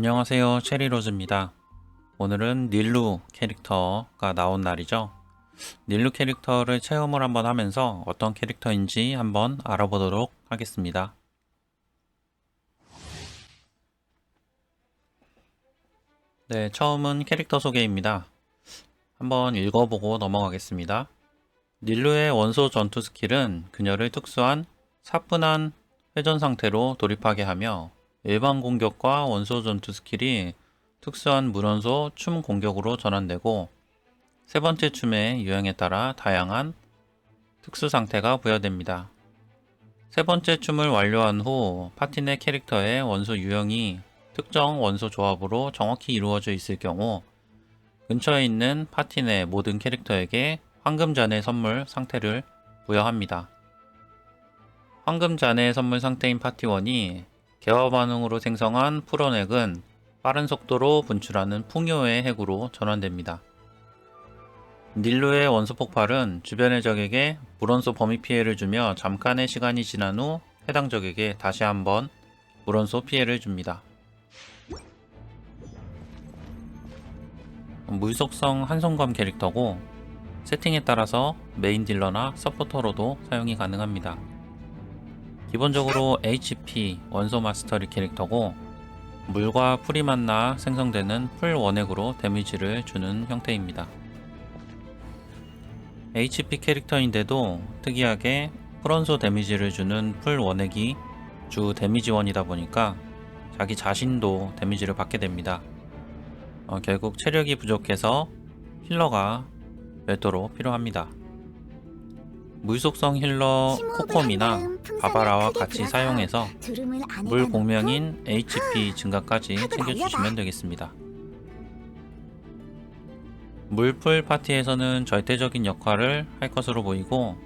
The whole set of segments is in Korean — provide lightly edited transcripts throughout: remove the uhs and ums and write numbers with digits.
안녕하세요, 체리로즈입니다. 오늘은 닐루 캐릭터가 나온 날이죠. 닐루 캐릭터를 체험을 한번 하면서 어떤 캐릭터인지 한번 알아보도록 하겠습니다. 네, 처음은 캐릭터 소개입니다. 한번 읽어보고 넘어가겠습니다. 닐루의 원소 전투 스킬은 그녀를 특수한 사뿐한 회전 상태로 돌입하게 하며 일반 공격과 원소 전투 스킬이 특수한 무원소 춤 공격으로 전환되고 세 번째 춤의 유형에 따라 다양한 특수 상태가 부여됩니다. 세 번째 춤을 완료한 후 파티 내 캐릭터의 원소 유형이 특정 원소 조합으로 정확히 이루어져 있을 경우 근처에 있는 파티 내 모든 캐릭터에게 황금잔해 선물 상태를 부여합니다. 황금잔해 선물 상태인 파티원이 개화 반응으로 생성한 풀어넥은 빠른 속도로 분출하는 풍요의 핵으로 전환됩니다. 닐루의 원소 폭발은 주변의 적에게 물원소 범위 피해를 주며 잠깐의 시간이 지난 후 해당 적에게 다시 한번 물원소 피해를 줍니다. 물속성 한손검 캐릭터고 세팅에 따라서 메인 딜러나 서포터로도 사용이 가능합니다. 기본적으로 HP 원소 마스터리 캐릭터고 물과 풀이 만나 생성되는 풀 원액으로 데미지를 주는 형태입니다. HP 캐릭터인데도 특이하게 풀원소 데미지를 주는 풀 원액이 주 데미지원이다 보니까 자기 자신도 데미지를 받게 됩니다. 결국 체력이 부족해서 힐러가 별도로 필요합니다. 물속성 힐러 코콤이나 바바라와 같이 사용해서 물 공명인 HP 증가까지 챙겨주시면 되겠습니다. 물풀 파티에서는 절대적인 역할을 할 것으로 보이고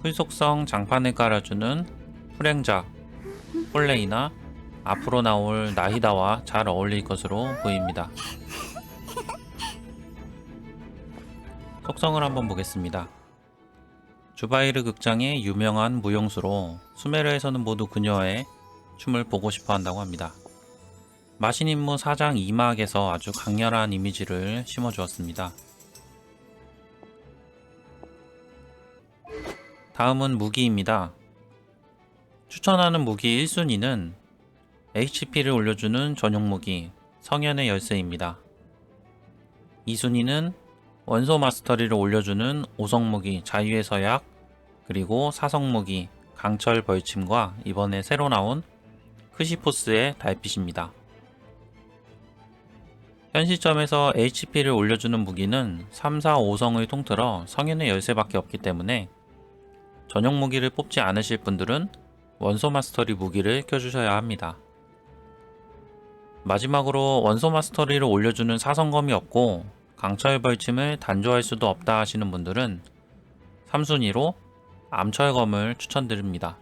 풀속성 장판을 깔아주는 풀행자, 폴레이나 앞으로 나올 나히다와 잘 어울릴 것으로 보입니다. 속성을 한번 보겠습니다. 주바이르 극장의 유명한 무용수로 수메르에서는 모두 그녀의 춤을 보고 싶어 한다고 합니다. 마신 임무 4장 2막에서 아주 강렬한 이미지를 심어주었습니다. 다음은 무기입니다. 추천하는 무기 1순위는 HP를 올려주는 전용 무기 성현의 열쇠입니다. 2순위는 원소 마스터리를 올려주는 5성 무기 자유의 서약, 그리고 4성 무기 강철 벌침과 이번에 새로 나온 크시포스의 달빛입니다. 현 시점에서 HP를 올려주는 무기는 3, 4, 5성을 통틀어 성현의 열쇠밖에 없기 때문에 전용 무기를 뽑지 않으실 분들은 원소 마스터리 무기를 껴주셔야 합니다. 마지막으로 원소 마스터리를 올려주는 4성검이 없고 강철 벌침을 단조할 수도 없다 하시는 분들은 3순위로 암철검을 추천드립니다.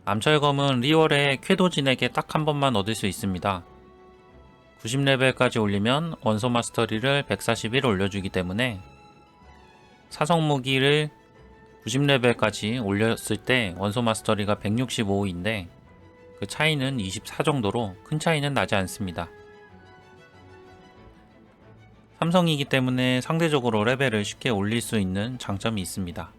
암철검은 리월에 쾌도진에게 딱 한 번만 얻을 수 있습니다. 90레벨까지 올리면 원소 마스터리를 141 올려주기 때문에 사성 무기를 90레벨까지 올렸을 때 원소 마스터리가 165인데 그 차이는 24 정도로 큰 차이는 나지 않습니다. 삼성이기 때문에 상대적으로 레벨을 쉽게 올릴 수 있는 장점이 있습니다.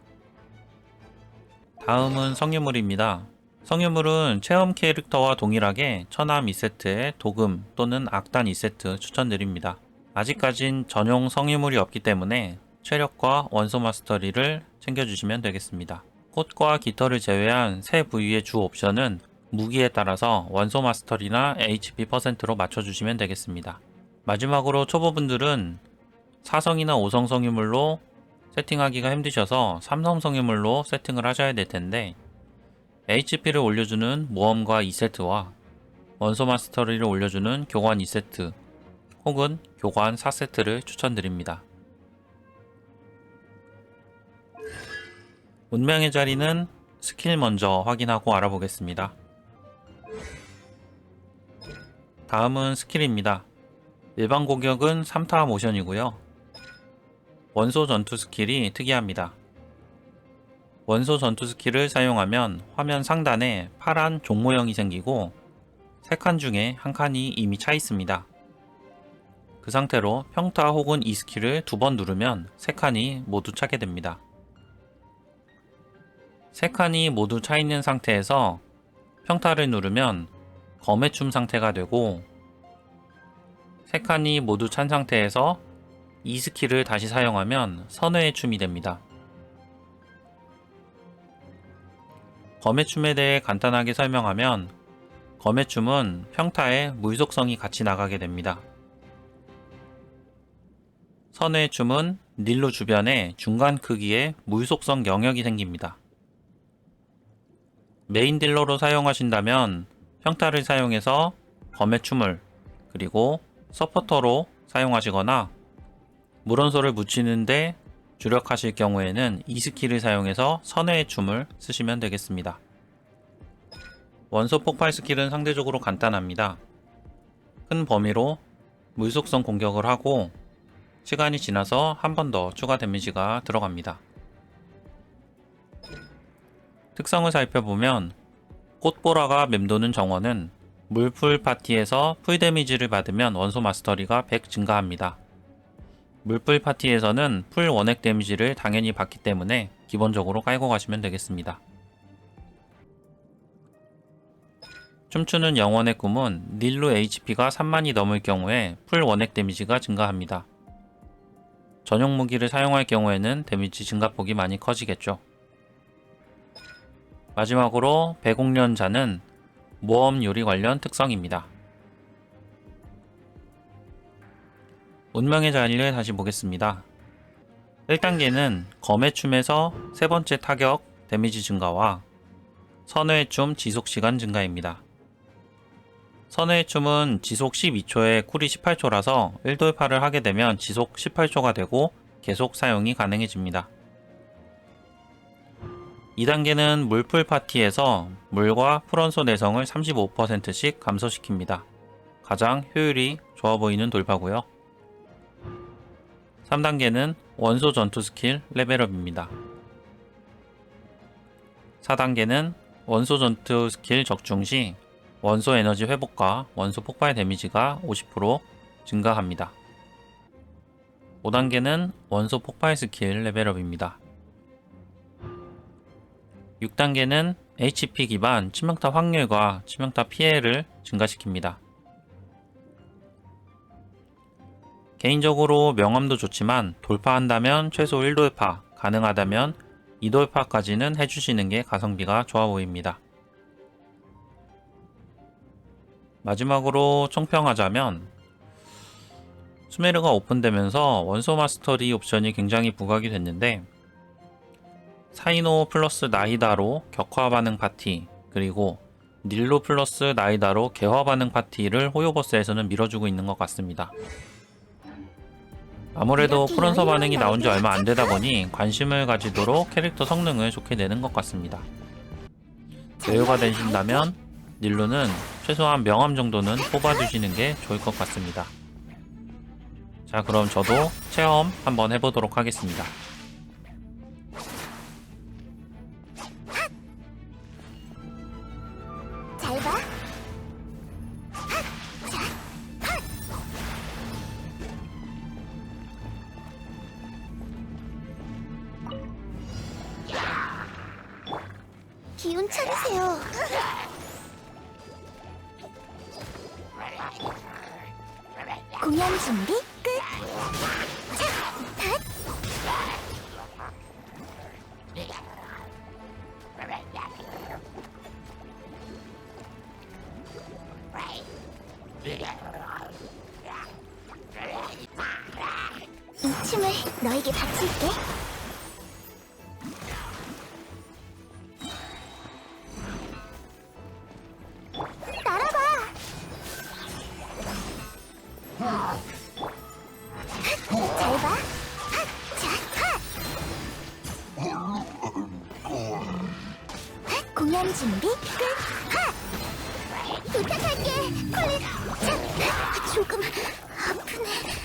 다음은 성유물입니다. 성유물은 체험 캐릭터와 동일하게 천암 2세트에 도금 또는 악단 2세트 추천드립니다. 아직까진 전용 성유물이 없기 때문에 체력과 원소 마스터리를 챙겨주시면 되겠습니다. 꽃과 깃털을 제외한 세 부위의 주 옵션은 무기에 따라서 원소 마스터리나 HP %로 맞춰주시면 되겠습니다. 마지막으로 초보분들은 4성이나 5성 성유물로 세팅하기가 힘드셔서 3성 성유물로 세팅을 하셔야 될 텐데 HP를 올려주는 모험가 2세트와 원소 마스터리를 올려주는 교관 2세트 혹은 교관 4세트를 추천드립니다. 운명의 자리는 스킬 먼저 확인하고 알아보겠습니다. 다음은 스킬입니다. 일반 공격은 3타 모션이고요. 원소 전투 스킬이 특이합니다. 원소 전투 스킬을 사용하면 화면 상단에 파란 종 모형이 생기고 3칸 중에 1칸이 이미 차 있습니다. 그 상태로 평타 혹은 E스키를 2번 누르면 3칸이 모두 차게 됩니다. 3칸이 모두 차 있는 상태에서 평타를 누르면 검의 춤 상태가 되고, 3칸이 모두 찬 상태에서 E스키를 다시 사용하면 선회의 춤이 됩니다. 검의 춤에 대해 간단하게 설명하면, 검의 춤은 평타에 물속성이 같이 나가게 됩니다. 선회의 춤은 닐루 주변에 중간 크기의 물속성 영역이 생깁니다. 메인 딜러로 사용하신다면 평타를 사용해서 검의 춤을, 그리고 서포터로 사용하시거나 물원소를 묻히는데 주력하실 경우에는 E스키를 사용해서 선회의 춤을 쓰시면 되겠습니다. 원소 폭발 스킬은 상대적으로 간단합니다. 큰 범위로 물속성 공격을 하고 시간이 지나서 한 번 더 추가 데미지가 들어갑니다. 특성을 살펴보면 꽃보라가 맴도는 정원은 물풀 파티에서 풀 데미지를 받으면 원소 마스터리가 100 증가합니다. 물풀 파티에서는 풀 원액 데미지를 당연히 받기 때문에 기본적으로 깔고 가시면 되겠습니다. 춤추는 영원의 꿈은 닐루 HP가 3만이 넘을 경우에 풀 원액 데미지가 증가합니다. 전용 무기를 사용할 경우에는 데미지 증가폭이 많이 커지겠죠. 마지막으로 배곡련자는 모험 요리 관련 특성입니다. 운명의 자리를 다시 보겠습니다. 1단계는 검의 춤에서 세 번째 타격 데미지 증가와 선회의 춤 지속 시간 증가입니다. 선회의 춤은 지속 12초에 쿨이 18초라서 1돌파를 하게 되면 지속 18초가 되고 계속 사용이 가능해집니다. 2단계는 물풀 파티에서 물과 풀원소 내성을 35%씩 감소시킵니다. 가장 효율이 좋아 보이는 돌파고요. 3단계는 원소 전투 스킬 레벨업입니다. 4단계는 원소 전투 스킬 적중 시 원소 에너지 회복과 원소 폭발 데미지가 50% 증가합니다. 5단계는 원소 폭발 스킬 레벨업입니다. 6단계는 HP 기반 치명타 확률과 치명타 피해를 증가시킵니다. 개인적으로 명암도 좋지만 돌파한다면 최소 1돌파, 가능하다면 2돌파까지는 해주시는 게 가성비가 좋아 보입니다. 마지막으로 총평하자면, 수메르가 오픈되면서 원소 마스터리 옵션이 굉장히 부각이 됐는데, 사이노 플러스 나이다로 격화 반응 파티, 그리고 닐루 플러스 나이다로 개화 반응 파티를 호요버스에서는 밀어주고 있는 것 같습니다. 아무래도 풀원소 반응이 나온 지 얼마 안 되다 보니 관심을 가지도록 캐릭터 성능을 좋게 내는 것 같습니다. 여유가 되신다면 닐루는 최소한 명암 정도는 뽑아주시는 게 좋을 것 같습니다. 자, 그럼 저도 체험 한번 해보도록 하겠습니다. 잘 봐. 기운 차리세요. 공연 준비 끝. 자, 이 춤을 너에게 바칠게. 날아봐. 잘 봐. 공연 준비 끝. 부탁할게, 콜린. 조금 아프네.